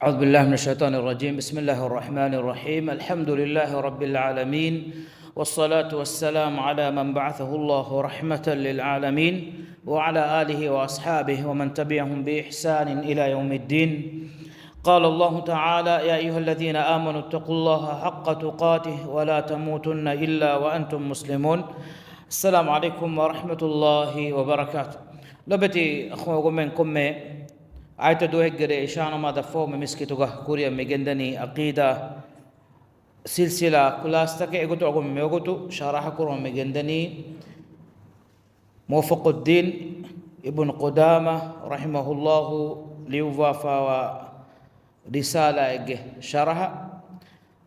أعوذ بالله من الشيطان الرجيم. بسم الله الرحمن الرحيم. الحمد لله رب العالمين، والصلاة والسلام على من بعثه الله رحمة للعالمين وعلى آله وأصحابه ومن تبعهم بإحسان إلى يوم الدين. قال الله تعالى: يا أيها الذين آمنوا اتقوا الله حق تقاته ولا تموتن إلا وأنتم مسلمون. السلام عليكم ورحمة الله وبركاته. لبتي أخوة منكم آية دوهك جري إشانة ما دفعوا ممسكتوغا كوريا مجندني عقيدة سلسلة كلاستك إغتو أقوم ميغتو شرح كورا مجندني موفق الدين ابن قدامة رحمه الله ليوفا ورسالة شرح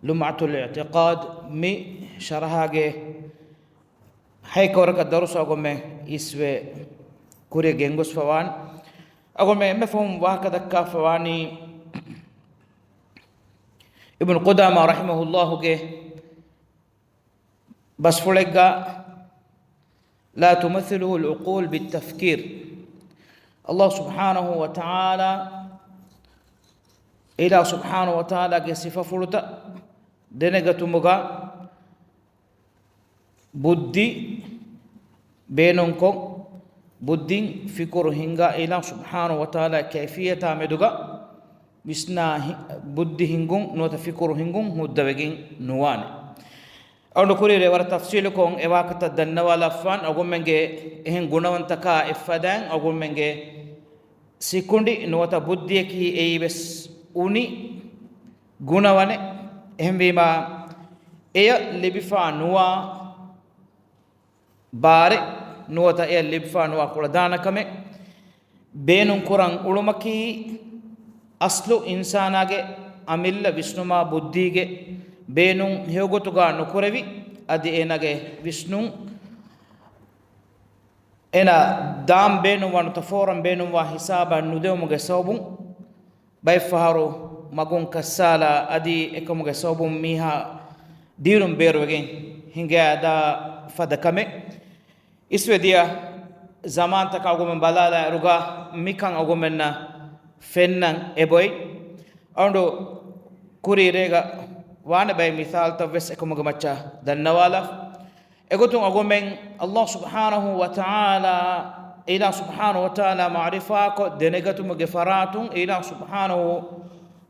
لمعة الاعتقاد مي شرحها هاي كورك الدرس أقوم يسوي كوريا جنغوس فوان أقول ما مفهوم وهكذا كافواني ابن قدامة رحمه الله بس فلقا لا تمثله العقول بالتفكير. الله سبحانه وتعالى إلى سبحانه وتعالى صفة فلتا دنجة مغا بدي بينكم بدين فكر هنگا إله سبحانه وتعالى كيفية عمدوغا بسنا بدي هنگون نوت فكر هنگون مدبگين نوان أو نقولي لور تفصيلكم إواقت الدنوال فان أقول منجي إهن غنوان تكا إفادان أقول منجي سيكوندي نوت بدي كي أي بس أوني غنوان إهم بما إيه لبفا نوا باري نوتا إيه لبفا نوا قردانا كمي بينون قران علمكي أصلو إنساناගේ أميل විශ්නුමා බුද්ධිගේ බේනුන් හේගොතුගා නොකරවි අදි එනගේ විශ්ණු එන දාම් බේනුන් වන තෆෝරම් බේනුන් වා හිසාබා නුදෙමුගේ සෝබුන් බයිෆහරු මගුන් කස්සාලා අදි එකමුගේ සෝබුන් මීහා දීරුම් බේරුවගෙන් හිඟා දා ෆදකමේ iswediya zaman taka ogomen balala ruga mikan ogomenna fennan eboy ando kuri rega wana bay misal tawes ekomuga macha dannawala egotun ogomen Allah subhanahu wa ta'ala ila subhanahu wa ta'ala ma'rifa ko denegatum gefaratun ila subhanahu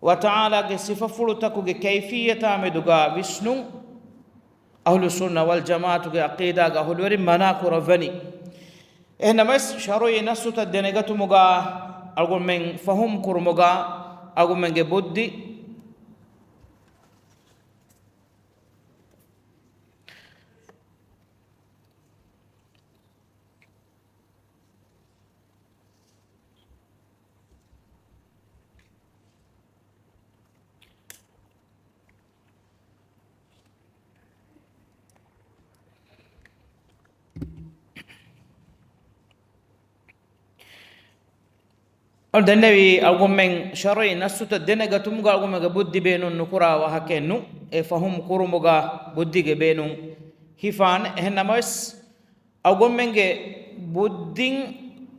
wa ta'ala ge sifafulutaku ge kayfiyata meduga visnu أهل السنة والجماعة عقيدة أهل وري مناكر فني إحنا مس شروي نسوت الدنيا مغا أقول من فهم كر مغا أقول من جبودي الدنيا أقول من شرعي نسوت الدنيا تمغا أقول من بدي بينون نكرا وهكنو فهم كرمغا بدي بينون هفان هنا مس أقول من بدين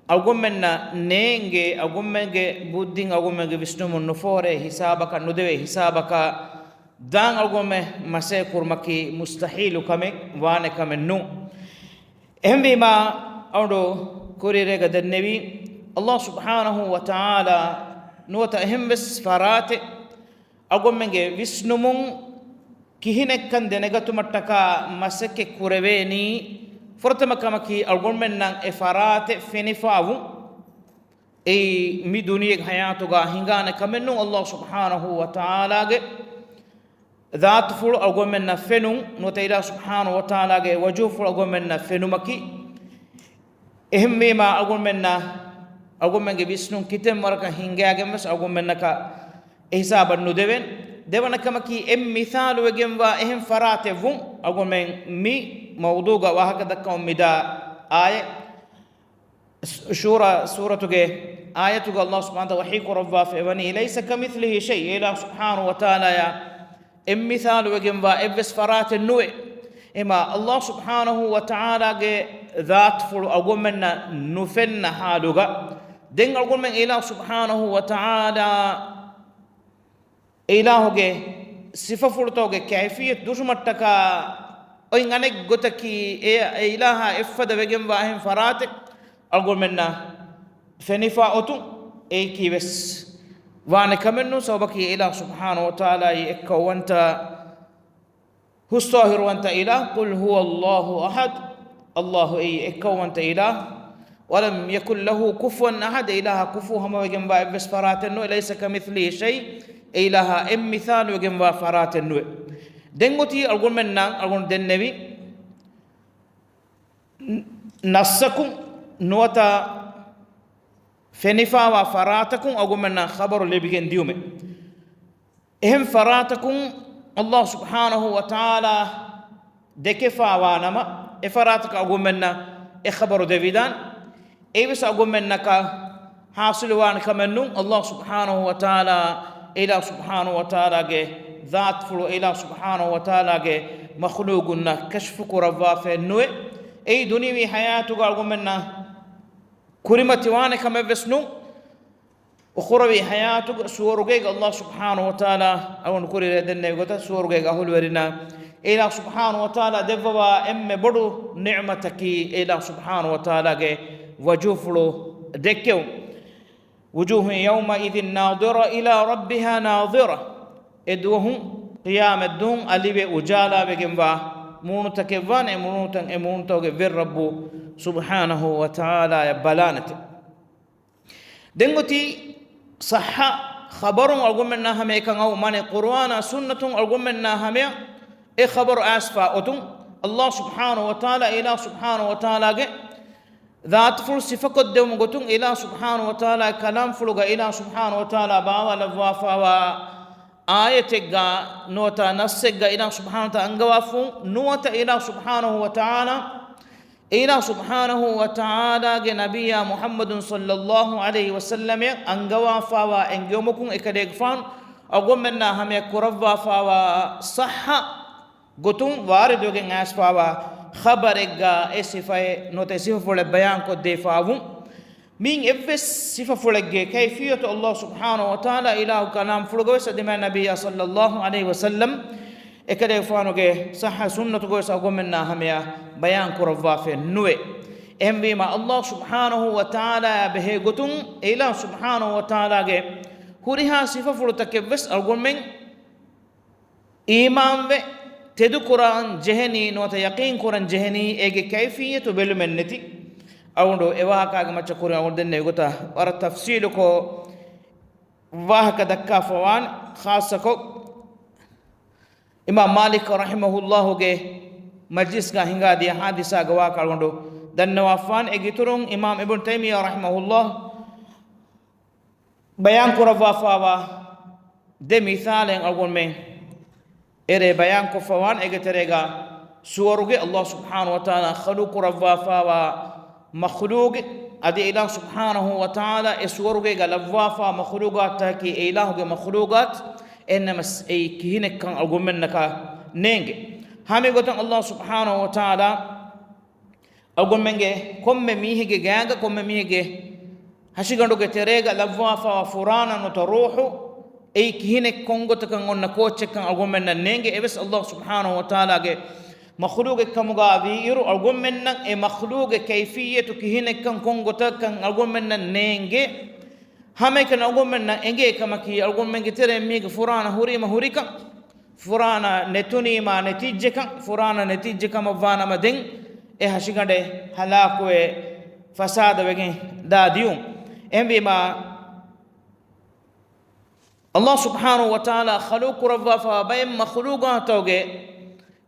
أقول من نينج أقول من بدين أقول من بسنوم النفورة حسابك ندوي حسابك دان أقول من مسيح كرمكي مستحيل كمك وانه كمنو هم بما أودو كوريرة قدر النبي الله سبحانه وتعالى نوتا اهم بس فرات اقول منجي ويسنمون كهينك كان دنگتو متكا مسك كوربيني فرتمكمكي اقول منن افرات فنفاو اي مي دنيا حياتوغا هنگانا كمنو الله سبحانه وتعالى ذات فول اقول منن فنو نوتا الى سبحانه وتعالى وجوف اقول منن فنمكي اهم ما اقول منن أقول من جبسنون كتير مرة هنجا جمس أقول منك حساب الندبن دبنا كما كي مثال وجنبا إهم فرات فون أقول من مي موضوع وهكذا كم مدا آية سورة آية الله سبحانه وتعالى وحيك ربا فبني ليس كمثله شيء إلا سبحانه وتعالى يا مثال وجنبا إبس فرات النوع إما الله سبحانه وتعالى ذات فل أقول من نفن حالوغا دين أقول من إله سبحانه وتعالى إلهه صفة فرطوه كيفية دشمتك أين أنك قتكي إله إفد بجم واهم فراتك أقول منا فنفا أتو أي كي بس وانا كمنو سوبك إله سبحانه وتعالى يكو وانت هو الصاهر وانت إله قل هو الله أحد الله أي إكو وانت إله ولم يكن له كفوا أحد إله كفو هم وجم بس فرات النوع ليس كمثله شيء إله إم مثال وجم فرات النوع دنگوتي أقول منا أقول دنبي نسكم نوتا فنفا وفراتكم أقول منا خبر اللي بيجن ديومه إهم فراتكم الله سبحانه وتعالى دكفا وانما إفراتك أقول منا إخبر دفيدان إيبس أقول منك حاصل وانك منو الله سبحانه وتعالى إلى سبحانه وتعالى ذات فلو إلى سبحانه وتعالى مخلوقنا كشفك ربا في النوع أي دنيوي حياتك أقول منا كريمة وانك مبسنو وخروي حياتك سورجيك الله سبحانه وتعالى أو نقول لدينا يقول سورجيك أهل ورنا إلى سبحانه وتعالى دفوا إم بدو نعمتك إلى سبحانه وتعالى وجوفلو دكيو وجوه يومئذ ناظرة إلى ربها ناظرة إدوهم قيام الدون أليب أجالا بجنبا مونتك فان مونتك في الرب سبحانه وتعالى يبلانت دنگتي صح خبر أقول منها هم كان أو من القرآن سنة أقول منها هم إيه خبر أسفا أتون الله سبحانه وتعالى إلى سبحانه وتعالى ذات فل صفة قدوم قتون إلى سبحانه وتعالى كلام فلوغا إلى سبحانه وتعالى باوا لفوافا و آيتك نوتا نسك إلى سبحانه وتعالى أنقوافو نوتا إلى سبحانه وتعالى إلى سبحانه وتعالى نبي محمد صلى الله عليه وسلم أنقوافا و أنقومكم إكاديقفان أقوم منا هم يكرفافا و صح قتون وارد وغن أسفا و خبرك صفة نوت صفة فل بيان قد دفاعهم من إفس صفة فلك كيفية الله سبحانه وتعالى إله كلام فلقوا سدم النبي صلى الله عليه وسلم إكده فانوك صح سنة قوس أقوم منا هميا بيان كرفا في النوع إهم بما الله سبحانه وتعالى به قتن إله سبحانه وتعالى هوريها صفة فلتك بس أقوم من إيمان تدو قرآن جهني نوتا يقين قرآن جهني إيجي كيفية بلو منتي أوندو إيواها كاغ ما تشكوري أوندن نيغوتا ورا تفصيلكو واهك دكا فوان خاصكو إمام مالك رحمه الله مجلس کا ہنگا دیا حادثہ گوا کالوندو دن نوافان إيجي ترون إمام ابن تيمية رحمه الله بيان كرفا فاوا دي مثال أقول من إري بيان كفوان إجتريجا سورج الله سبحانه وتعالى خلق رفافا ومخلوق أدي إله سبحانه وتعالى سورج لفافا مخلوقات تاكي إله مخلوقات إنما أي كهينك كان أقول منك نينج هم يقولون الله سبحانه وتعالى أقول منك كم ميهج جاعك كم ميهج هشيكندو كتريجا لفافا وفرانا نتروحو أي كهينك كونغو تكنغون نكوتش كان أقول منا نينجي إبس الله سبحانه وتعالى مخلوق كمغا بيرو أقول منا إيه مخلوق كيفية كهينك كان كونغو تكن أقول منا نينجي هم كان أقول منا إنجي كما كي أقول من كتير ميج فرانا هوري ما هوري كان فرانا نتوني ما نتيجة كان فرانا نتيجة كم فانا ما دين إيه هشيكنده هلاكوه فساد بيجين داديوم إم بما الله سبحانه وتعالى خلق رفافا بين مخلوقاته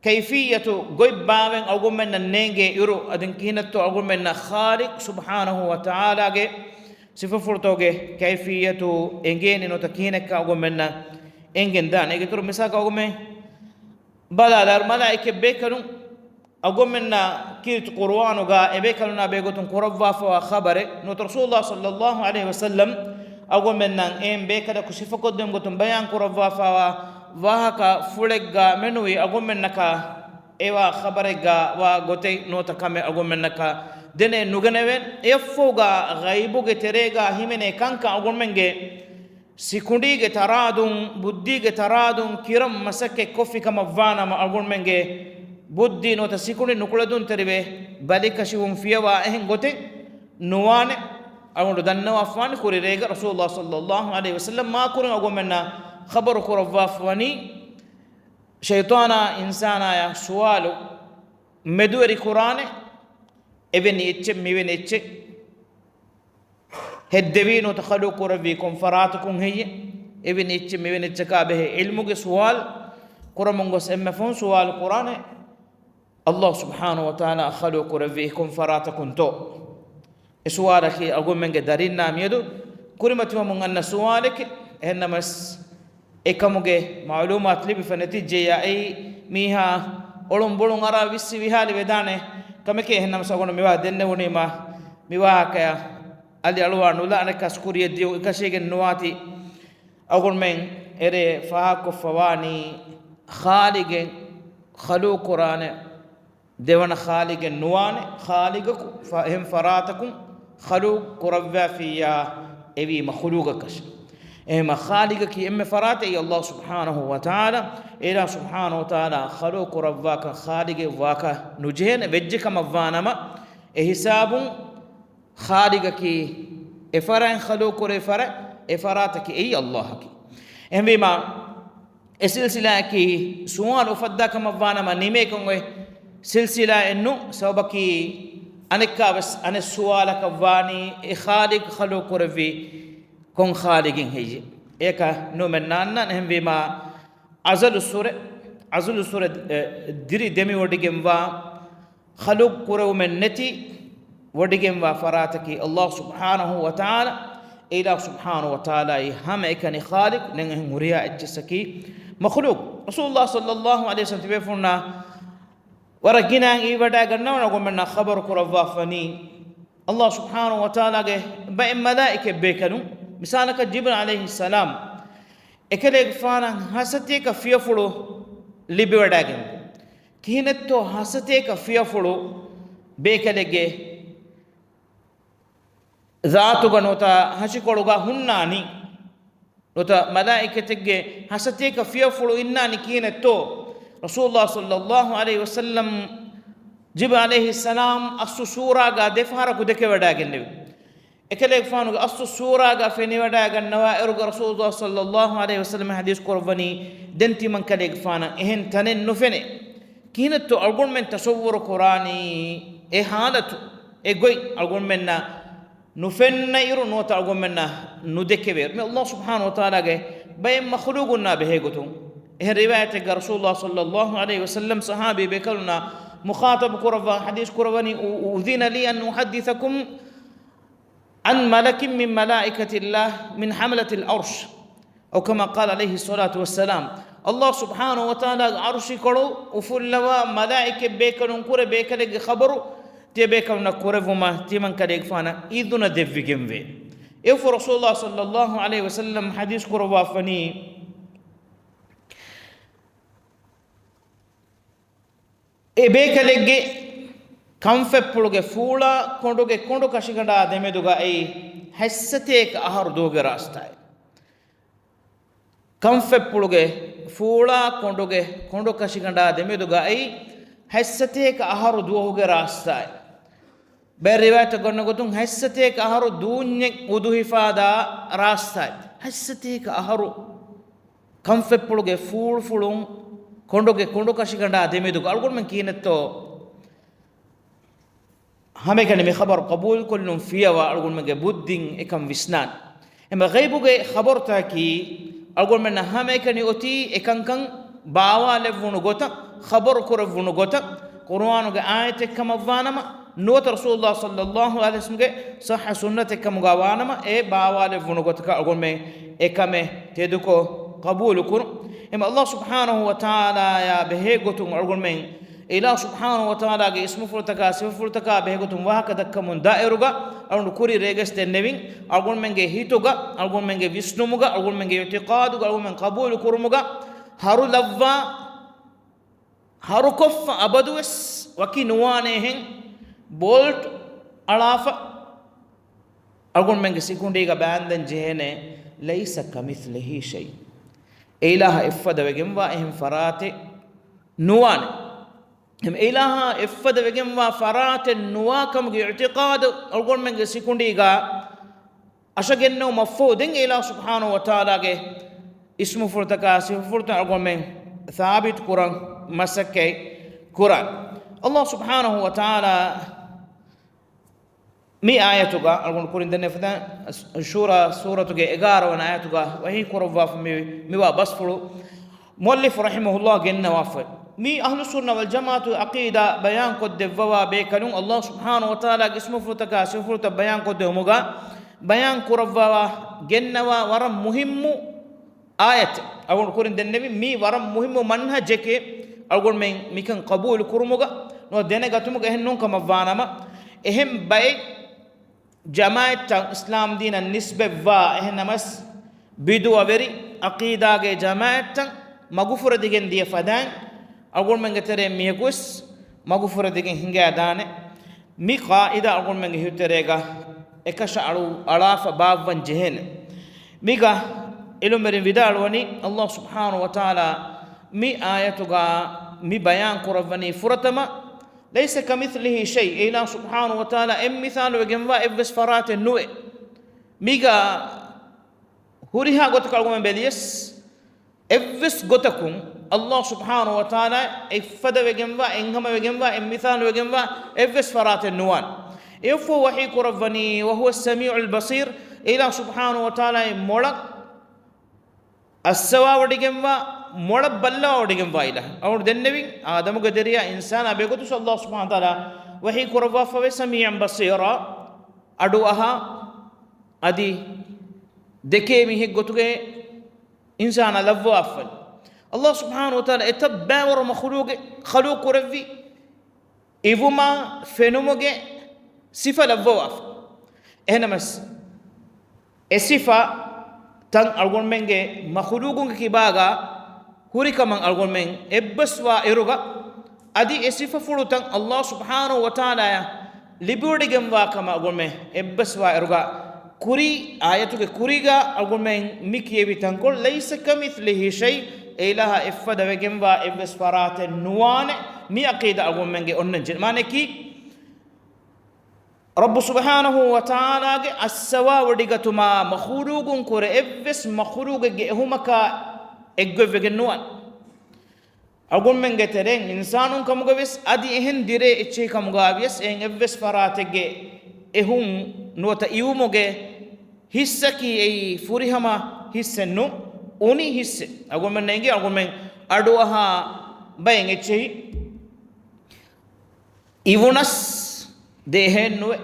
كيفية قيب بابن أقول من النينجي يرو أدن كينتو أقول من خالق سبحانه وتعالى صفة فرطوغي كيفية إنجين إنو تكينك أقول من إنجين دان إيجي ترو مساك أقول من بلا الملائكة بيكنو أقول من كيرت قروانو إبيكنو بيقوتن كرفافا خبرك نو رسول الله صلى الله عليه وسلم أقول من إم بيكدا كشيف قدام قطن بيان كرفا فوا وهكا فلقا منوي أقول منك إيوا خبرك وقتي نوتا كامي أقول منك دين نغنوين يفوغا غيبوغ تريغا هميني كانكا أقول منك sikundige taradun buddhige taradun kiram masake kofi kama vana ma algon menge buddhi no ta sikundi nukuladun terive balika shivum fiyawa ehen gote nuwane algon danna afwan kuri rega rasulullah sallallahu alaihi wasallam ma kurin algon menna khabar kurawafani shaytana insana ya suwalu medueri qur'ane eveni ecce miveni ecce heddevino takhalu kuravi konfaratukum heye eveni ecce miveni ecce ka be ilmuge suwal kuramongos emme fon suwal qur'ane Allah subhanahu wa ta'ala akhalu kuravi konfaratukum to suwala ki agumenge darinna miyedu kurimatuma mun anna suwalek ennamas ekamuge maalumat libi fanatije ya ay miha olum bolum ara vissi vihali vedane kameke hennam sagono miwa denne wonima miwa kaya ali alwa nula anaka skuriye dio ikashege nuati agon men ere fahako fawani khalige khalu qur'ane dewana khalige nuwane khaligaku fahim faratakum khalu qurawwa fiya evi makhluqa kash اما خالقك اما فراتي الله سبحانه وتعالى الى سبحانه وتعالى خلق ربك خالق واك نجين وجك مفانما حساب خالقك افرن خلق رفر افراتك اي الله اما السلسله كي سؤال فدك مفانما نيميكم سلسله انه سببك انك بس ان سؤالك واني خالق خلق رفي كون خالقين هيجي إيكا نومن نانا نهم بما أزل السورة دري دمي وديكم وا خلق كرو من نتي وديكم وا فراتكي الله سبحانه وتعالى إله سبحانه وتعالى هم إيكاني خالق نهم مريا إجسكي مخلوق رسول الله صلى الله عليه وسلم تبيفونا ورجينا إيوادا قلنا ونقومنا خبر كرو فني الله سبحانه وتعالى بأي ملائكة بيكنو misalaka jibril alayhi salam ekele fana hasate ka fiyafulo libi wadagen kihinetto hasate ka fiyafulo bekelege zaatu ganota hashikoluga hunnani nota malaikatege hasate ka fiyafulo innani kihinetto rasulullah sallallahu alayhi wasallam jibril alayhi salam asu sura ga defara ku deke wadagen ekele fanu asu sura ga feni wada ga nawa ergo rasulullah sallallahu alaihi wasallam hadith korvani denti man kale fana ehen tanen no fene kinatto algon men tasawwur qurani e halatu e goy algon men na no fenna iru no ta algon men na no dekebe me allah subhanahu wa ta'ala ge bay makhluqun na behegotum e riwayat ga rasulullah sallallahu alaihi wasallam sahabi be kalna mukhatab korva hadith korvani udhina li an uhaddithakum عن ملك من ملائكة الله من حملة العرش أو كما قال عليه الصلاة والسلام الله سبحانه وتعالى عرشي كرو وفلوا ملائكة بيكرون كورة بيكرة خبرو تي بيكرون كورة وما تي من كريك فانا إذن دفقهم في إف رسول الله صلى الله عليه وسلم حديث كرو وافني بيكرة ಕಂಫೆಪ್ಪುಳುಗೆ ಫೂಳ ಕೊಂಡು ಕಶಿಗಂಡ ದೆಮೆದುಗ ಐ ಹೆಸ್ಸತೇಕ ಆಹಾರ ದೋಗೆ ರಾಸ್ತಾಯ ಕಂಫೆಪ್ಪುಳುಗೆ ಫೂಳ ಕೊಂಡು ಕಶಿಗಂಡ ದೆಮೆದುಗ ಐ ಹೆಸ್ಸತೇಕ ಆಹಾರ ದೋಗೆ ರಾಸ್ತಾಯ ಬೇರೆ ರಿವಾಯತ್ ಗಣ್ಣ ಗೊತ್ತು ಹೆಸ್ಸತೇಕ ಆಹಾರ ದೂನ್ಯ ಉದುಹಿಫಾದ ರಾಸ್ತಾಯ ಹೆಸ್ಸತೇಕ ಆಹಾರ ಕಂಫೆಪ್ಪುಳುಗೆ ಫೂಳು ಕೊಂಡು ಕಶಿಗಂಡ ದೆಮೆದುಗ ಅಳ್ಗೊಂಡು ಮಂಗೆ ಕೀನತ್ತೋ हमें कहने में खबर कबूल कुल्लुम फिया वा अल्गुन में बुद्धिंग एकम विस्नान एम गैबु के खबर था कि अल्गुन में हमें कहने ओती एकंकं बावा ले वुनु गोता खबर कुर वुनु गोता कुरान के आयत कम वानमा नोत रसूलुल्लाह सल्लल्लाहु अलैहि वसल्लम के सह सुन्नत कम गवानमा ए बावा ले वुनु गोता का अल्गुन में एकमे तेदु को कबूल कुर एम अल्लाह सुब्हानहु व तआला या बहे गोतुम अल्गुन में إله سبحانه وتعالى اسمه فرتكا سيف فرتكا بهجتهم وهكذا كمن دائرة أو نكوري رجس تنبين أقول من جه هيتوجا أقول من جه ويسنوموجا أقول من جه اعتقاد أقول من قبول كرموجا هارو لفا هارو كف أبدوس وكي نوانهن بولت ألافا أقول من جه سكوندي كباندن جهنة ليس كمثله شيء إله إفد وجموا إهم فرات نوان هم إله إفد وجموا فرات نواكم اعتقاد أقول من سكونديغا أشجنه مفودين إله سبحانه وتعالى اسم فرتكا سفرت أقول من ثابت قرآن مسكي قرآن الله سبحانه وتعالى مي آياتك أقول كورين دنيا فدا سورة إجارة ونآياتك وهي كرفاف مي وابسفلو مؤلف رحمه الله جنة وافد مي أهل السنة والجماعة عقيدة بيان قد فوا بيكلون الله سبحانه وتعالى اسمه فتكا سفرت بيان قد همغا بيان كرفوا جنة ورم مهم آيات أقول كورين دنيا مي ورم مهم منهجك أقول مي كان قبول كرمغا نو دنيا قتمغا هنون كما فانما إهم باي جماعة إسلام دين النسبة إهنمس بدو أبري عقيدة جماعة مغفور دين دي فدان أقول من قتري ميكوس مغفور دين هنگا دانه مي قائدة أقول من هيتريغا إكشعرو ألاف باب جهن ميغا إلو مرين vidal وني الله سبحانه وتعالى مي آياتوغا مي بيان قرباني فرتما ليس كمثله شيء إله سبحانه وتعالى مثال وجنوا إبس فرات النوء ميغا هوريها قتك أقوم بليس إبس قتكم الله سبحانه وتعالى إفد وجنوا إنهما وجنوا مثال وجنوا إبس فرات النوان يفو وحي قرباني وهو السميع البصير إله سبحانه وتعالى مولك السوا ودجنوا موڑ بلّا وڑگم وائلہ اور دنوی آدم قدریا انسان ابیگو تو اللہ سبحانہ وتعالی وحی قربا فوی سمیعا بصیرا اڈو اہا ادی دکے می ہگو تو گئے انسان لفو افل اللہ سبحانہ وتعالی اتبع ور مخلوق خلوق روی ایوما فنومگے صفہ لفو افل اہنمس صفہ تن أقول منك مخلوقون كباغا هوري كمان أقول من إبس وإروغا أدي إسيفا فلوتان الله سبحانه وتعالى لبوديغم واكما أقول من إبس وإروغا كوري آياتك كوريغا أقول من ميكيبي تنقل ليس كمثله شيء إله إفدا وجم وإبس فرات نوان مي عقيدة أقول منك أننجل ما نكي رب سبحانه وتعالى السوا وديغتما مخلوقون كور إبس مخلوق هما إجوا فيجنوان أقول من قترين إنسانون كمغويس أدي إهن ديري إتشي كمغاويس إن إبس فراتك إهم نوتا إيوموغ هسكي أي فوريهما هسنو أوني هس أقول من نيجي أقول من أدوها بين إتشي إيونس دهن نوع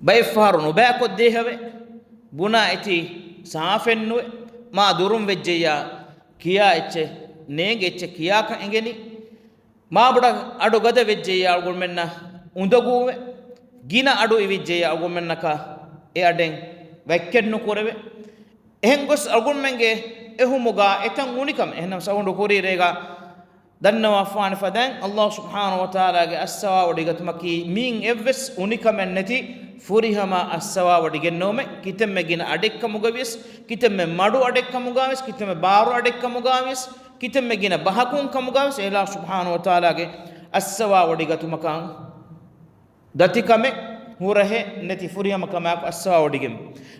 بيفارنو باكو دهوه بنا إتي سافن نوع ما دورم وجيا كيا إتشي نيج إتشي كيا كإنجني ما بڑا أدو غدا وجيا أقول منا أندقوه جينا أدو إيجيا أقول منا كا إيادين وكّن نكوره إهنغوس أقول منك إهموغا إتان مونيكم إهنم ساوندو كوري ريغا دنوا فان فدان الله سبحانه وتعالى السوا وديغت مكي مين إفس أونيكم النتي فوريهما السوا وديغنوم كتم جينا أديك مغاويس كتم مادو أديك مغاويس كتم بارو أديك مغاويس كتم جينا بحكون كمغاويس الله سبحانه وتعالى السوا وديغت مكان دتي كمه هو رहे نتي فوريهما كما السوا وديغم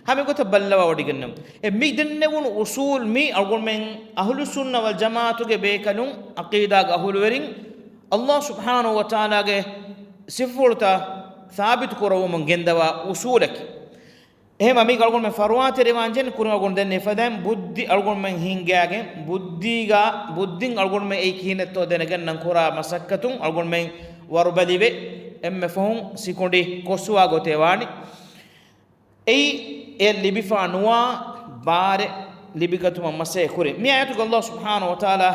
हमें को तो बल्लवा वडिगन्नम ए मी दन्ने उन उसूल मी अगुन में अहलु सुन्ना वल जमात के बेकनु अकीदा का अहलु वरिंग अल्लाह सुब्हानहु व तआला के सिफुरता साबित करो मन गेंदवा उसूलक එහෙම අපි අලගොන් මේ ෆරවාතේ රෙවාන්ජෙන් කුණ අලගොන් දෙන්නේ ෆදම් බුද්ධි අලගොන් මෙන් හින්ගයාගේ බුද්ධිගා බුද්ධින් අලගොන් මේ ඒ කිහිනතෝ දෙනගෙන නම් කුරා මසක්කතුන් අලගොන් මෙන් වරුබලිවේ එම්ම ෆොන් සිකොඩි කොසුවා ගොතේවානි ඒ libifa nuwa bare libikatuma masay kure mi ayatu Allah subhanahu wa ta'ala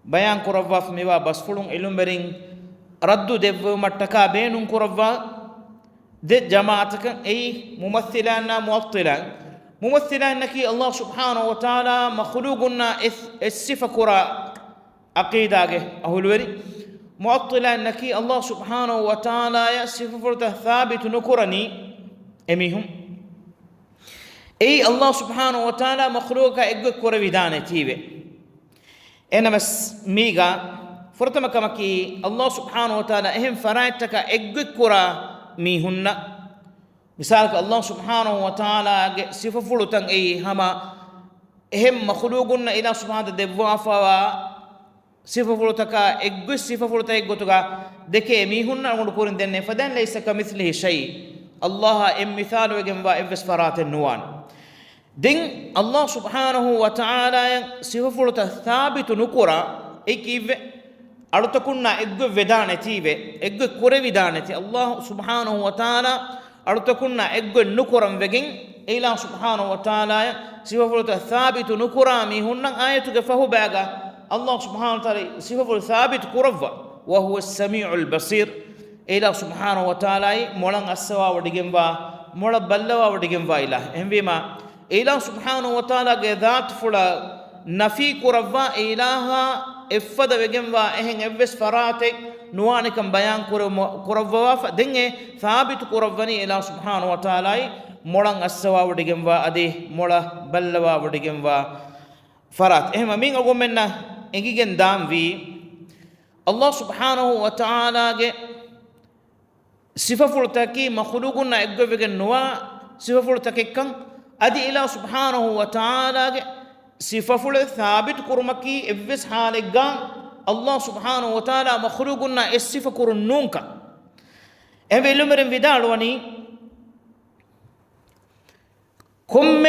bayan kurawwa miwa basfulun ilumberin raddu devvu mattaka beenun kurawwa de jamaataka ay mumathilana mumathilan naki Allah subhanahu wa ta'ala makhluquna as-sifa kura aqidage ahulwari muattilan naki Allah subhanahu wa ta'ala ya sifa furta thabit nukurani emihum أي الله سبحانه وتعالى مخلوق إجو كور بدانة تيبه إنما ميغا فرتما كمكي الله سبحانه وتعالى إهم فرائتك إجو كورا ميهن مثالك الله سبحانه وتعالى صفة فلوتن أي هما إهم مخلوقنا إلى سبحانه دبوافا صفة فلوتك إجو صفة فلوتك إجو تكا دكي ميهن أقول كورن دنيا فدان ليس كمثله شيء الله إم مثال وجنبا إفس فرات النوان دين الله سبحانه وتعالى صفة فلوتك ثابت نكورا إكيف أرتكونا إجو ودانة تيبه إجو كوري ودانة الله سبحانه وتعالى أرتكونا إجو نكورم وجن إلى سبحانه وتعالى صفة فلوتك ثابت نكورا ميهن آية فهو باغا الله سبحانه وتعالى صفة ثابت كرفا وهو السميع البصير إلى سبحانه وتعالى مولان السوا وديجنوا مولا بلوا وديجنوا إله هم بما إلى سبحانه وتعالى ذات فلا نفي كرفا إلها إفد وجنوا إهن إبس فراتك نوانكم بيان كرفا فدنge ثابت كرفني إلى سبحانه وتعالى مولان السوا وديجنوا أدي مولا بلوا وديجنوا فرات إهم مين أقول منا إنجيجن دام في الله سبحانه وتعالى صفة فلتكي مخلوقنا إجوفك النوا صفة فلتكي كان أدي إلى سبحانه وتعالى صفة فل ثابت كرمكي إبس حالك الله سبحانه وتعالى مخلوقنا الصفة كرنونك إهم إلمرن بدالوني كم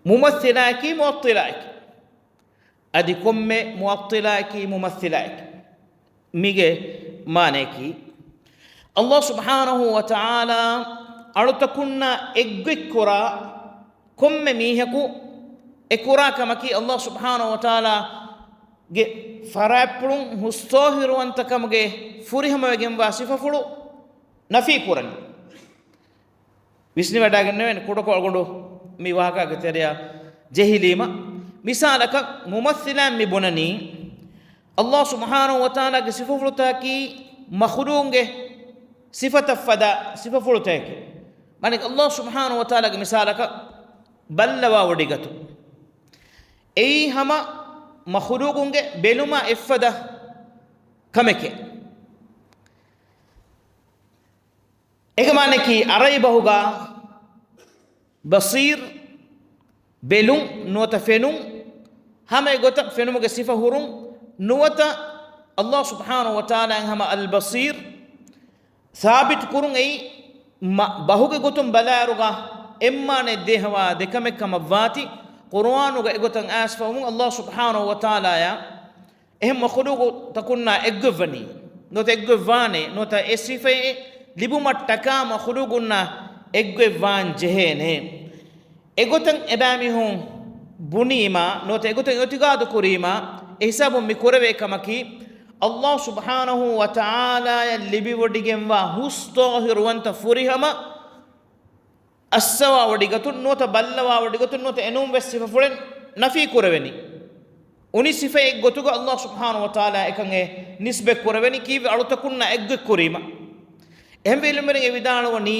ممثلاكي معطلاكي أدي كم معطلاكي ممثلاكي ميجي مانيكي الله سبحانه وتعالى أرتكنا إجكرا كم ميهكو إكرا كمكي الله سبحانه وتعالى فرابلون هستوهر وانت كمجي فريهم وجم واسفة فلو نفي كورن විශ්නි වැඩ ගන්න කොටකොල්ගොඩු මේ වාහකා ගතරියා ජෙහිලීම මිසාලක මුමස්සිලන් මිබුනනි අල්ලාහ් සුබ්හානහු වතාලා ගේ සිෆෆුලතකි මඛලූන්ගේ සිෆත ෆදා සිෆෆුලතකි মানে අල්ලාහ් සුබ්හානහු වතාලා ගේ මිසාලක බල්ලවා වඩිගතු එයි හම මඛලූන්ගේ බෙලුමා ඉෆදා කමකේ එක माने कि अरई बहुगा बसीर बेलुं नोता फेनुं हमें गोता फेनुं के सिफा हुरुं नोता अल्लाह सुब्हानहु व तआला हम अल बसीर साबित कुरुं ए बहुगे गोतुं बलारुगा एम्मा ने देहवा देखमे कमवाति कुरान ग गोतं आसफावुं अल्लाह सुब्हानहु व तआला या एम मखलूक तकुन्ना एग्गवनी नोता एग्गवाने नोता एसिफे लिबुमट्टका मखलूकुन्ना एग्गे वान जहेने एगोतन एबामी हूँ बुनीमा नोते एगोतन योतिगाद कुरीमा हिसाब मिकुरवे कमकी अल्लाह सुब्हानहु व तआला लिबि वडिगेंवा हुस्तोहिरुवंत फुरिहमा अस्सवा वडिगतुन नोत बल्लवा वडिगतुन नोत एनुम वेसिफ फुरेन नफी कुरवेनी उनी सिफे एक गोतुगा अल्लाह सुब्हानहु व तआला एकंगे निस्बे कुरवेनी की अळुतकुन्ना एग्गे कुरीमा هم بيلمرين يبدانوني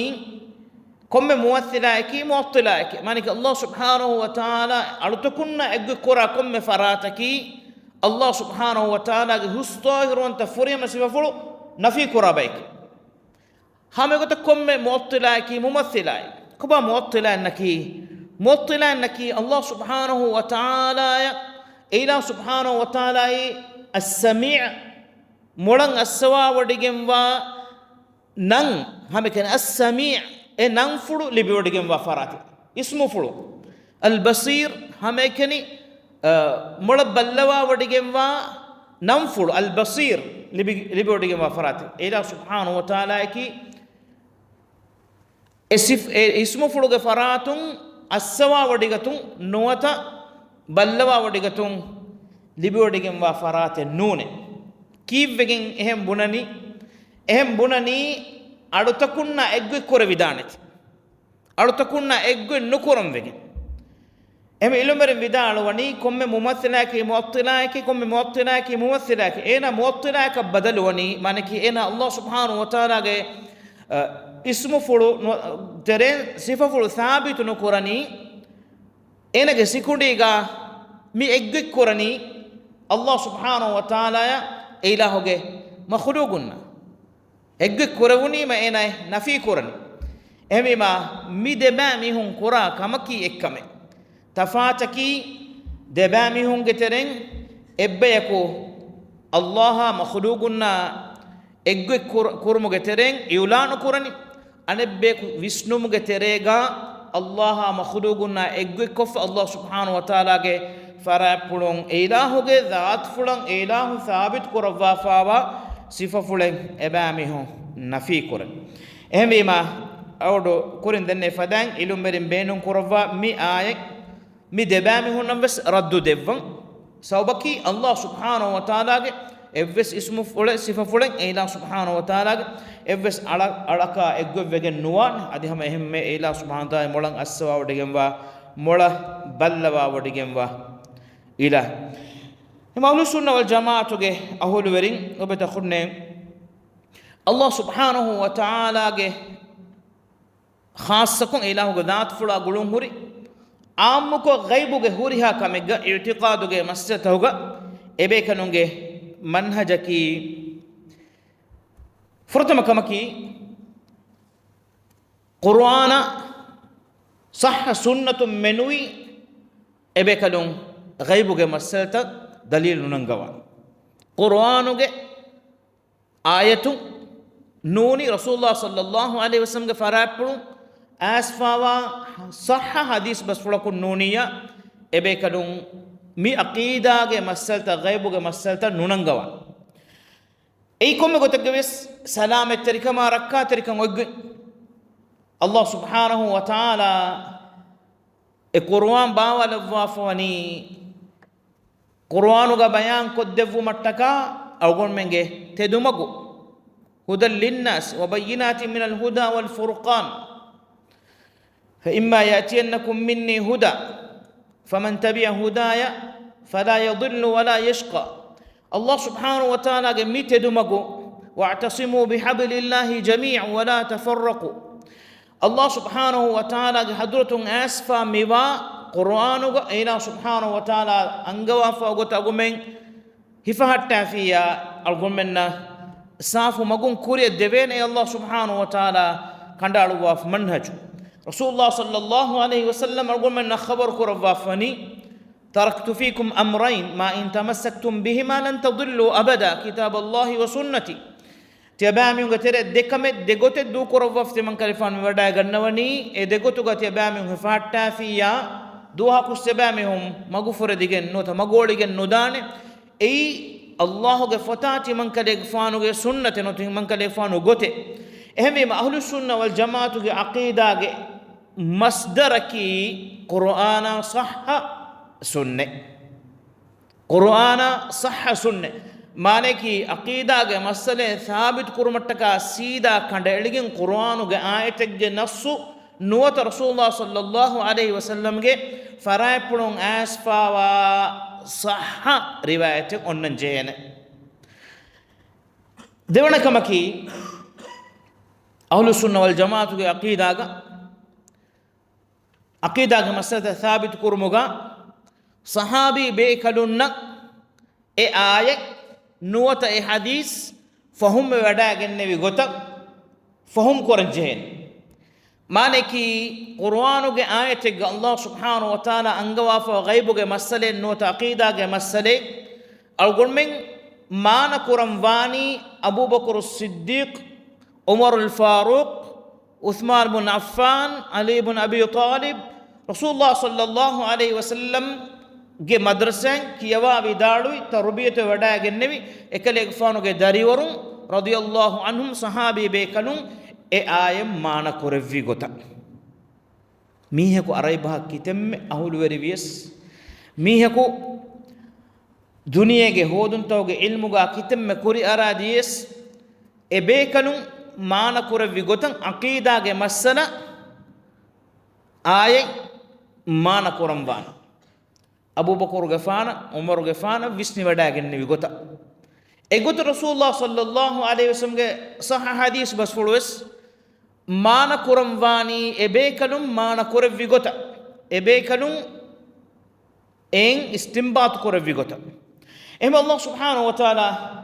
كم ممثلاكي معطلاكي مانك الله سبحانه وتعالى أرتكنا أجكرا كم فراتكي الله سبحانه وتعالى هستاهر وانت فريم سيفرو نفي كرابيك هم يقول كم معطلاكي ممثلاكي كبا معطلانكي الله سبحانه وتعالى إلى سبحانه وتعالى السميع مولن السوا وديجنوا نن هم كان السميع نن فلو لبيوديجم وفراتي اسمه فلو البصير هم كان مربلوا وديجم نن فلو البصير لبيوديجم وفراتي إلى سبحانه وتعالى كي اسمه فلو غفراتون السوا وديجتون نوتا بلوا وديجتون لبيوديجم وفراتي نون كيف بيجين එහෙම් බුණනි අඩුතකුන්න එග්ගෙ කොර විදානෙති අඩුතකුන්න එග්ගෙ නුකරම් වෙගෙන එහෙම ඉලුමරින් විදාලවනි කොම්මෙ මුමස්සලාකි මුවත්තලාකි කොම්මෙ මුවත්තලාකි මුවස්සලාකි එන මුවත්තලාක බදලවනි মানেකි එන අල්ලාහ් සුබ්හානහු වතාලාගේ ඉස්මු ෆුළු තෙරෙන් සිෆා ෆුළු සාබිතු නුකරනි enage sikundiga mi eggek korani Allah subhanahu wa ta'ala ya ilahuge makhluqunna eggek korewuni ma enay nafi korani emima mi deba mi hun kora kamaki ekkame tafataki deba mi hun geteren ebbeyako Allah makhluqunna eggek kormuge teren iulanu korani anebbe visnumuge terega Allah makhluqunna eggek kof Allah subhanahu wa ta'ala ge farapulun ilahuge zaat fulan ilahu thabit korwa fawa sifa fulen ebami ho nafi koren ehmima awdo korin denne fadan ilum merin beenun korwa mi ayek mi debami ho nambes raddu devvan sawbaki Allah subhanahu wa ta'ala ge evves ismu fule sifa fulen ilahu subhanahu wa ta'ala ge evves alaka eggwegen nuwan adi hama ehme ilahu subhanahu wa ta'ala molan aswa wadigenwa mola ballawa wadigenwa ila ahlu sunna wal jamaatu ge ahulu werin obeta khunne Allah subhanahu wa ta'ala ge khassakun ilahu ge zaat fula gulun huri ammuko ghaibu ge huriha kamega i'tiqadu ge masjatahuga ebe kanunge manhajaki furtama kamaki qur'ana sahha sunnatun menui ebe kanun ghaibuge masalata dalil nunangawa qur'anuge ayatu nuni rasulullah sallallahu alaihi wasallam ge farapulu asfawa sahha hadis basfulakun nuniya ebe kadun mi aqida ge masalata ghaibuge masalata nunangawa ei komme gotegges salamet terikama rakka terikam ogge Allah subhanahu wa ta'ala e qur'an bawala wafani qur'anuga bayan koddevu mattaka awgon menge tedumago hudal linnas wa bayyinatin min al-huda wal furqan fa imma yatiyannakum minni huda faman tabi'a hudaya fala yadhillu wala yashqa Allah subhanahu wa ta'ala ge mitedumago wa'tasimu bihablillahi jami'an wala tafarraqu Allah subhanahu wa ta'ala ge hadratun asfa miwa qur'anuga ila subhanahu wa ta'ala angawafa gota gumen hifahatta fiya algumenna safu magun kuriya devene Allah subhanahu wa ta'ala kandalu waf manhaj rasulullah sallallahu alaihi wasallam algumenna khabar kurwafani taraktu fikum amrayn ma in tamassaktum bihima lan tadillu abada kitab Allah wa sunnati tiyabami ngatere dekame degote du kurwafte man kalifan wada gannawani e degotuga tiyabami hifahatta fiya duha kusebamihum magufure digen nota magoligen nudane ei Allah ge fatati man kale fanu ge sunnate noti man kale fanu gote ehme ahlu sunna wal jamaatu ge aqida ge masdaraki qur'ana sahha sunne qur'ana sahha sunne mane ki aqida ge masale thabit kurmattaka sida kande eligin qur'anu ge ayate ge nassu nuwata rasulullah sallallahu alaihi wasallam ge faraypulun asfawa sahha riwayat onnan jeyene devana kamaki ahlu sunna wal jamaatu ge aqida ge masala thabit kurmuga sahabi be kalunna e aye nuwata e hadis fahum wada gennevi gota fahum koran jeyene mane ki qur'anu ge ayate ge Allah subhanahu wa ta'ala angawafa ghaibu ge masale no aqida ge masale algonmen mana kuram wani Abu Bakr as-Siddiq Umar al-Faruq Uthman ibn Affan Ali ibn Abi Talib Rasulullah sallallahu alaihi wasallam ge madrasan kiyawa vidalu tarbiyatu wada gennevi ekale gfanu ge dariwarun radiyallahu anhum sahabi be kanun e ayam mana korevvi gota miheku arayba kitemme ahulu verivies miheku duniyege hodun tawge ilmuga kitemme kuri aradies e bekanu mana korevvi gotan aqida ge masala ay mana koramwan Abu Bakr gafana Umar gafana visni wada genni gota e gota Rasulullah sallallahu alaihi wasallam ge sahih hadis bas folwes mana kuramwani ebe kanum mana korevvi gota ebe kanum إن استنباط كورفي قطع إما الله سبحانه وتعالى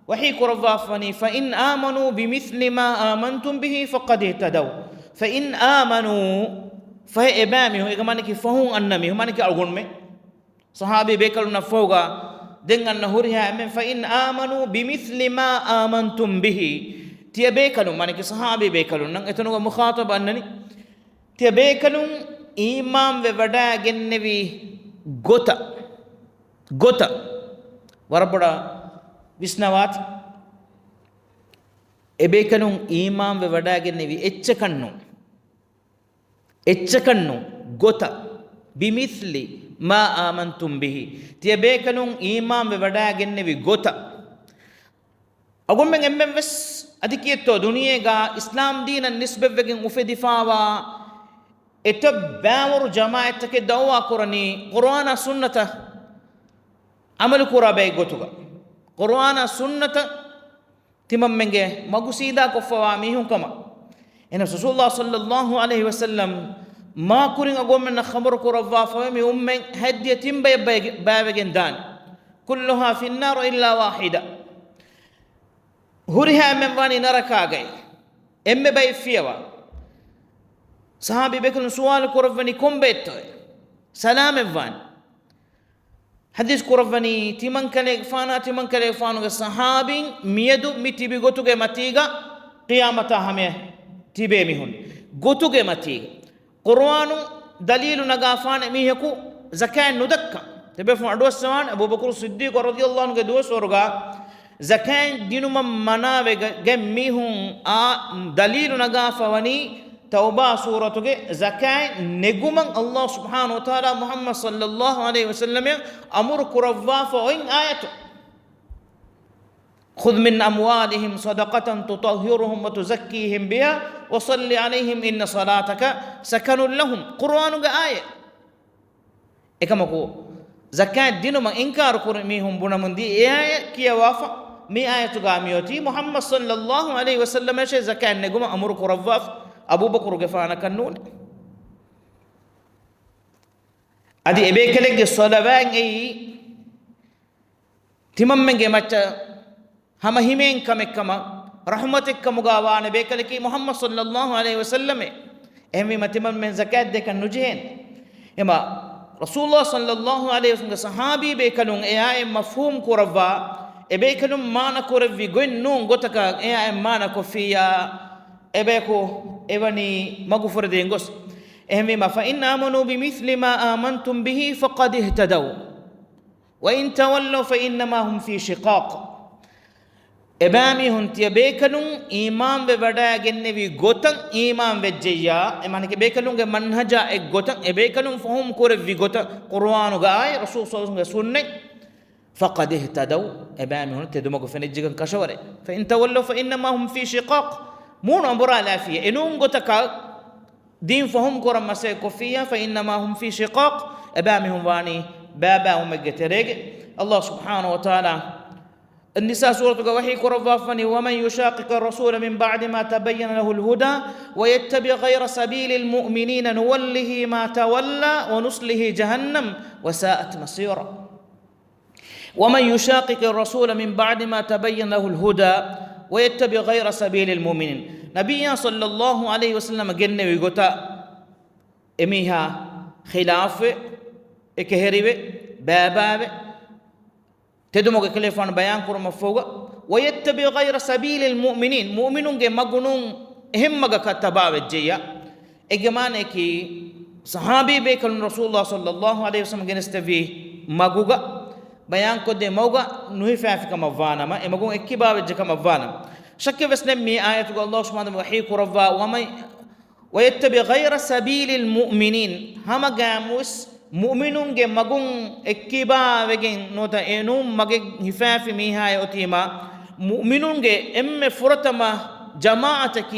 وحي كرفافني فإن آمنوا بمثل ما آمنتم به فقد اهتدوا فإن آمنوا فهي إبامي هو إغمانك فهو أنمي هو مانك أغنمي صحابي بيكالنا فوقا دنغن نهورها من فإن آمنوا بمثل ما آمنتم به تيا بيكالون مانك صحابي بيكالون نان اتنو مخاطب أنني تيا بيكالون إمام وودا جنبي غوتا وربنا විස්නවාත් එබේකනුන් ඊමාම් වෙ වඩාගෙන නෙවි එච්චකන්නු ගොත බිමිස්ලි මා ආමන්තුම් බිහි තිය බේකනුන් ඊමාම් වෙ වඩාගෙන නෙවි ගොත අගොම්මෙන් එම්මෙන් වෙස් අධිකියත්තෝ දුනියේගා ඉස්ලාම් දීන නිස්බෙව්වගෙන් උෆෙදිෆාවා එත බෑවරු ජමාඅතක දවවා කරණී කුර්ආන සුන්නත අමල කුරා බේ ගොතුගා قرآن سنة تمام منجه ما قصيدا كفوا ميهم كما إن رسول الله صلى الله عليه وسلم ما كورين أقوم من خبر كرفا فمي أمين هدية تنبي بابجن دان كلها في النار إلا واحدة هريها من واني نركاجي إم بي فيوا صحابي بكل سؤال كرفني كم بيتوي سلام وان حديث كرفني تمن كلي فانو الصحابي ميدو متي بيغوتو ماتيغا قيامتا همه تيبي ميهون غوتو ماتيغا قرآن دليل نغافان ميهكو زكاة ندكا تبي فون أدوس سوان أبو بكر الصديق رضي الله عنه دوس ورغا زكاة دينو منا وجم ميهون دليل نغافواني توبة سورة زكاة نجومن الله سبحانه وتعالى محمد صلى الله عليه وسلم أمر كرفا فإن آية خذ من أموالهم صدقة تطهرهم وتزكيهم بها وصل عليهم إن صلاتك سكن لهم قرآن آية إكما كو زكاة دينو ما إنكار كرميهم بنا من دي آية كي وافا مي آية غاميوتي محمد صلى الله عليه وسلم زكاة نجوم أمر كرفا أبو بكر غفانا كنون أدي إبيكلك الصلوان أي تمامن جمعة هم همين كما رحمتك كمغاوان إبيكلك محمد صلى الله عليه وسلم أمي ما تمامن زكاة دك النجين إما رسول الله صلى الله عليه وسلم صحابي بيكلون إيه مفهوم كرفا إبيكلون ما نكرفي جن نون قتك إيه ما نكفيا إبيكو إبني مغفر دينغوس إهمي ما فإن آمنوا بمثل ما آمنتم به فقد اهتدوا وإن تولوا فإنما هم في شقاق إبامي هنتي بيكنون إيمان ببدا جنبي غوتن إيمان بجيا إيمان كبيكنون كمنهجا غوتن إبيكنون فهم كورفي غوتن قرآن غاي رسول صلى الله عليه وسلم فقد اهتدوا إبامي هنتي دمغو فنجيكن كشوري فإن تولوا فإنما هم في شقاق مون أمبرا لا فيه إنهم قتكا دين فهم كرم مسيح كفية فإنما هم في شقاق أبامهم واني بابا ومجترق الله سبحانه وتعالى النساء سورة وحي كرفافني ومن يشاقق الرسول من بعد ما تبين له الهدى ويتبع غير سبيل المؤمنين نوله ما تولى ونصله جهنم وساءت مصيرا ومن يشاقق الرسول من بعد ما تبين له الهدى ويتبع غير سبيل المؤمنين نبي صلى الله عليه وسلم جنة ويقطع إميها خلاف إكهرب باباب تدمج كلفان بيان كرم فوق ويتبع غير سبيل المؤمنين مؤمنون جم مجنون هم مجا كتبا وجيا إجماعنا كي صحابي بيكون رسول الله صلى الله عليه وسلم جنستفي مجوجا بيان كده موجا نهي في كم فانا ما إمكون إكبار وجه كم فانا شك بسنم مي آية الله سبحانه وحيك رفا وما ويتبع غير سبيل المؤمنين هم جاموس مؤمنون جم مجون إكبار وجين نوتا إنهم مجن هفاف مي هاي أتيما مؤمنون جم إم فرتما جماعتك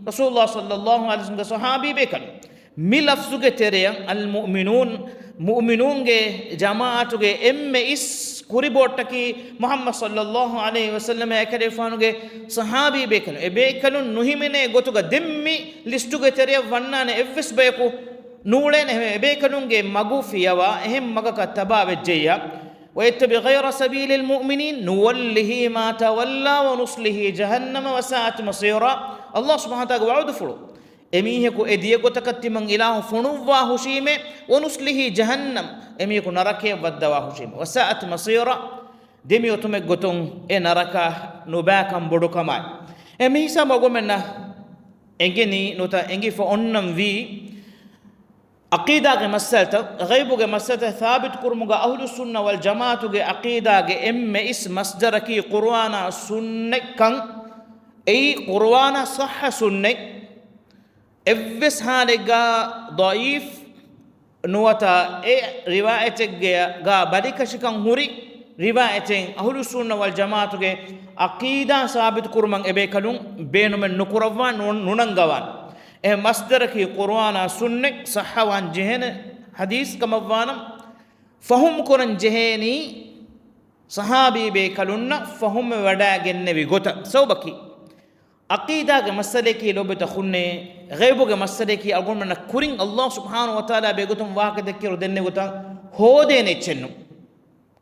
رسول الله صلى الله عليه وسلم صحابي بكر ملفظك تريان المؤمنون مؤمنون جماعة إم إس كوريبوتكي محمد صلى الله عليه وسلم أكرفانو صحابي بيكلو إبيكلو نهيمني غوتوغا دمي لستوغا تريا فنان إفس بيكو نولين بيكنونجي مغوفيوا هم مغا تباب الجيا ويتبع غير سبيل المؤمنين نوله ما تولى ونصله جهنم وساءت مصيرا الله سبحانه وتعالى وعد فلو اميهكو اديكو تكتمن اله فنوا هشيمه ونصله جهنم اميهكو نركه ودوا هشيمه وساءت مصيرا دميوتم غتون نركا نباكم بدوكما اميسا مغومنا انجني نوتا انجي فونم في عقيدة مسألة غيب مسألة ثابت كرمجا أهل السنة والجماعة عقيدة إم اسم مصدر كي قرآن سنة كان أي قرآن صح سنة إفس هالجا ضعيف نوتا أي رواية جا بديك شكان هوري رواية أهل السنة والجماعة عقيدة ثابت كرمج إبيكلون بينهم النكروان نونغوان مصدر كي قرآن سنة صحوان جهن حديث كما فانم فهم كرن جهني صحابي بيكلون فهم وداغن نبي غوتا سوبكي عقيدة مسألة كي لو بتخوني غيبو مسألة كي أقول من كورين الله سبحانه وتعالى بيغوتم واقع ذكر دني غوتا هو دين تشنو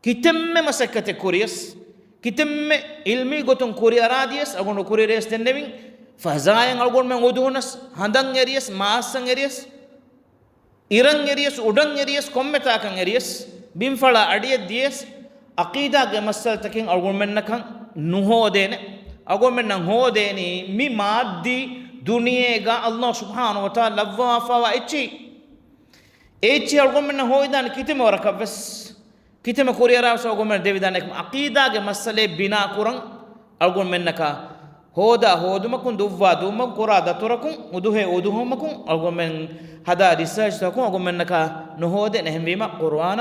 كتم مسكة كوريس كتم علمي غوتم كوري أراديس أقول كوري ريس دني فزاين أقول من ودونس هندن يريس ماسن يريس إيران يريس أودن يريس كمتا كان يريس بيمفلا أدية ديس عقيدة مسألة تكين أقول من نكان نهو دين أقول من نهو ديني مي مادي دنيا الله سبحانه وتعالى لفوا فوا إيشي أقول من نهو دان كتير مركب بس كتير مكوريا راس أقول من ديفيد دانك عقيدة مسألة بنا كورن أقول من نكا هودا هودمكم دوفا دومم كورا داتوركم ودوه ودوهمكم أقول من هذا ريسيرش تكون أقول من نكا نهود نهم بيما قرآن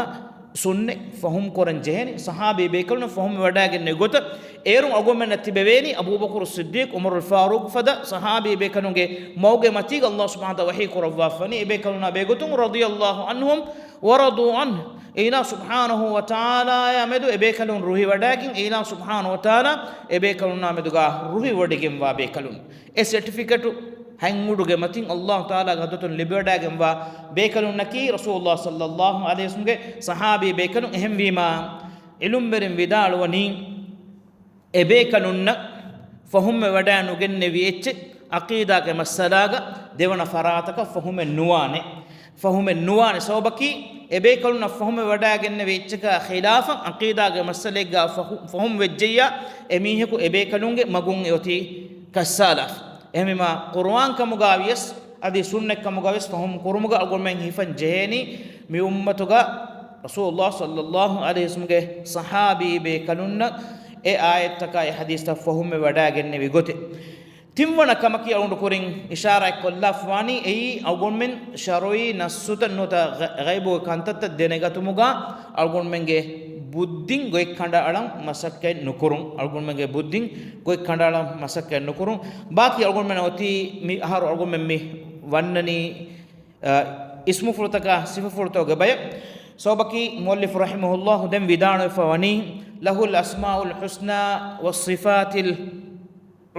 سنة فهم كورن جهني صحابي بيكلنا فهم وداعن نقطة إيرون أقول من نتبيني أبو بكر الصديق عمر الفاروق فدا صحابي بيكلنا موجة متيج الله سبحانه وتعالى وحي كرفافني بيكلنا بيقولون رضي الله عنهم ورضوا عنه إله سبحانه وتعالى يا مدو إبيكلون روحي وداعن إله سبحانه وتعالى إبيكلون نامدوغا روحي وداعن وابيكلون السيرتيفيكيت هنگودوغه متين الله تعالى غدتون لبيوداغم وا بيكلون نكي رسول الله صلى الله عليه وسلم صحابي بيكلون اهم بما علم برم ودال وني ابيكلون فهم ودانو گنوي اچ عقيده کے مسلاغ دیونا فراتك فهم النوان سوبكي ابيكلون فهم وداغنوي اچ خلاف عقيده کے مسلغ فهم وجيا اميهكو ابيكلون مگون يوتي كسالف اهمما قرآن كمغاويس ادي سنة كمغاويس فهم كرمغا اقول من هفن جهني مي امتوغا رسول الله صلى الله عليه وسلم صحابي بكلون اي آيات تكا اي حديث فهم وداغن نبي غوتي تيمونا كمكي اون كورين اشاره كلا فاني اي اقول من شروي نسوت نوتا غيبو كانتت دينغاتومغا اقول منگه බුද්ධින් ගොයි කණ්ඩායම් මසක්කේ නුකුරුන් අල්ගොන් මගේ බුද්ධින් ගොයි කණ්ඩායම් මසක්කේ නුකුරුන් ಬಾಕಿ අල්ගොන් මන ඔති මි අහර අල්ගොන් මෙ වන්නනි ඉස්මු ෆුරතක සිෆ ෆුරතක බය සෝබකි මුල්ලිෆ් රහිමහුල්ලාහ් දම් විදාන ෆවනි ලහුල් අස්මාඋල් හුස්නා වස්සිෆාතිල්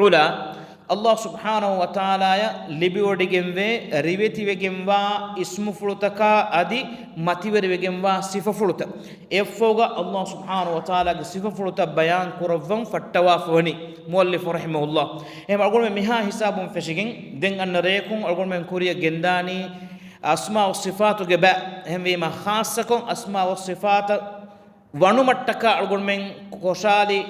උලා Allah subhanahu wa ta'ala ya libiwodigemwe rivetiwegemwa ismu fulutaka adi matiweriwegemwa sifa fuluta effoga Allah subhanahu wa ta'ala ge sifa fuluta bayan kurawwan fattawafoni muallif rahimahullah em algon miha hisabun feshigen den annarekun algon men kuriya gendani asma wa sifatu ge ba hemwe ma khassakon asma wa sifat wanumattaka algon men koshali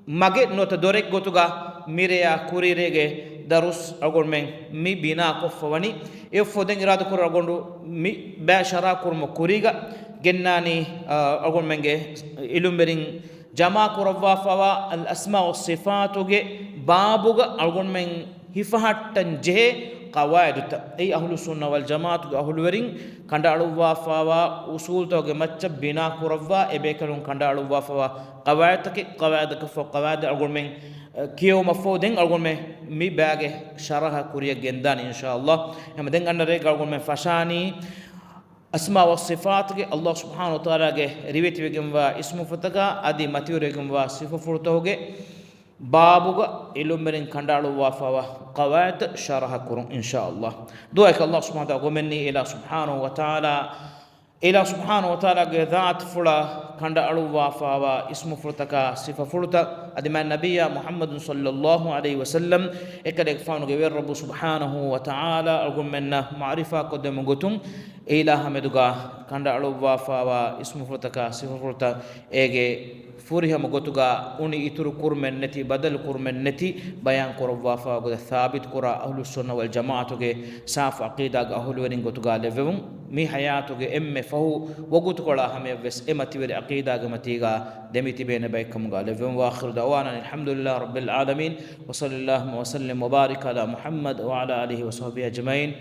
mage nota dorek gotuga mireya kurirege darus agol men mi bina ko fawani e foden irada kur agondu mi bashara kurmo kuriga gennani agol menge ilumberin jama kurwa fawa al asma was sifatuge babuga agol men hifahattan je qawaidut ay ahlus sunna wal jamaat ahlu werin kandaluwa fawa usul toge macca bina kurwa ebekalun kandaluwa fawa qawaid ke fo qawaid agol men kiyo mafodeng algon me mi bage sharaha kuriya gendan inshallah hem den anare algon me fashani asma wa sifat ge Allah subhanahu wa ta'ala ge riweti wegem wa ismu fataka adi matiure wegem wa sifa furto ge بابوغا إلومرين كندالو وافوا قواعد شرح كرون إن شاء الله دعاك الله سبحانه وتعالى ومني إلى سبحانه وتعالى إلى سبحانه وتعالى ذات فلا كندالو وافوا اسم فرتك صفة فرتا أدم النبي محمد صلى الله عليه وسلم إكدك فانو غير رب سبحانه وتعالى أرغمنا معرفة قدم غتم إلى حمدغا كندالو وافوا اسم فرتك صفة فرتا إيجي فوريها مغوتوغا اوني يترو كورمن نتي بدل كورمن نتي بيان كورو وافا غد ثابت كورا اهل السنه والجماعه توغي صاف عقيده اهل ورين غوتوغا ليفم مي حياتوغي ام فهو وغوتوغا هم بس امتي ور عقيده غمتيغا دمتي بين بيكم غالفم واخر دعوانا الحمد لله رب العالمين وصلى الله وسلم وبارك على محمد وعلى اله وصحبه اجمعين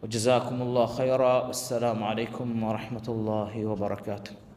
وجزاكم الله خيرا والسلام عليكم ورحمه الله وبركاته.